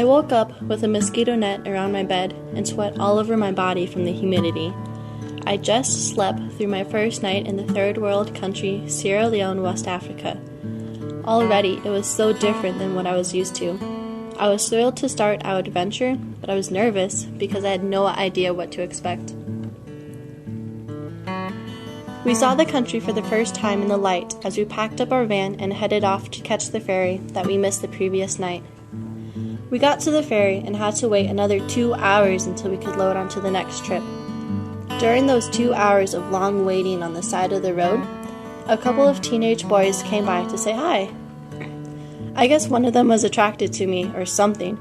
I woke up with a mosquito net around my bed and sweat all over my body from the humidity. I just slept through my first night in the third world country, Sierra Leone, West Africa. Already, it was so different than what I was used to. I was thrilled to start our adventure, but I was nervous because I had no idea what to expect. We saw the country for the first time in the light as we packed up our van and headed off to catch the ferry that we missed the previous night. We got to the ferry and had to wait another 2 hours until we could load onto the next trip. During those 2 hours of long waiting on the side of the road, a couple of teenage boys came by to say hi. I guess one of them was attracted to me or something,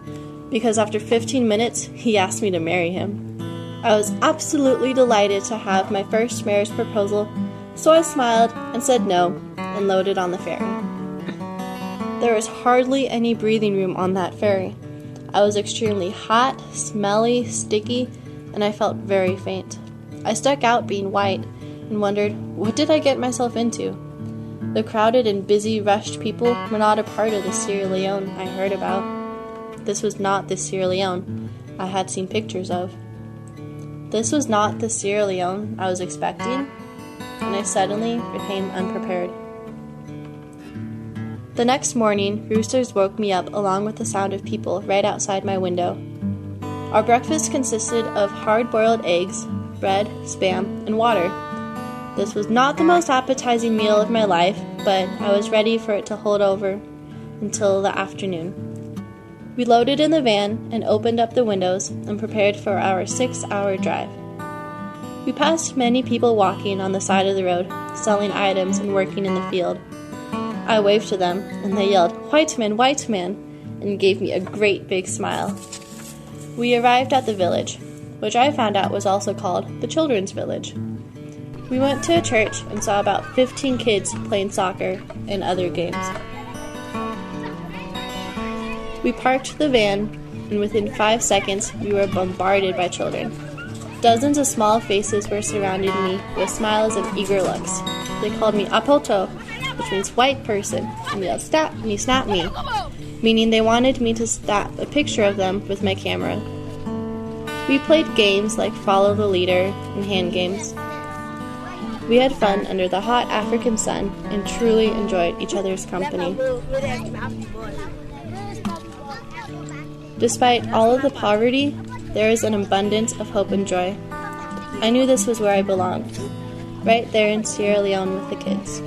because after 15 minutes, he asked me to marry him. I was absolutely delighted to have my first marriage proposal, so I smiled and said no and loaded on the ferry. There was hardly any breathing room on that ferry. I was extremely hot, smelly, sticky, and I felt very faint. I stuck out being white and wondered, what did I get myself into? The crowded and busy, rushed people were not a part of the Sierra Leone I heard about. This was not the Sierra Leone I had seen pictures of. This was not the Sierra Leone I was expecting, and I suddenly became unprepared. The next morning, roosters woke me up along with the sound of people right outside my window. Our breakfast consisted of hard-boiled eggs, bread, spam, and water. This was not the most appetizing meal of my life, but I was ready for it to hold over until the afternoon. We loaded in the van and opened up the windows and prepared for our 6-hour drive. We passed many people walking on the side of the road, selling items and working in the field. I waved to them, and they yelled, white man," and gave me a great big smile. We arrived at the village, which I found out was also called the Children's Village. We went to a church and saw about 15 kids playing soccer and other games. We parked the van, and within 5 seconds, we were bombarded by children. Dozens of small faces were surrounding me with smiles and eager looks. They called me Apoto, which means white person, and yelled, "Snap me," meaning they wanted me to snap a picture of them with my camera. We played games like Follow the Leader and hand games. We had fun under the hot African sun and truly enjoyed each other's company. Despite all of the poverty, there is an abundance of hope and joy. I knew this was where I belonged, right there in Sierra Leone with the kids.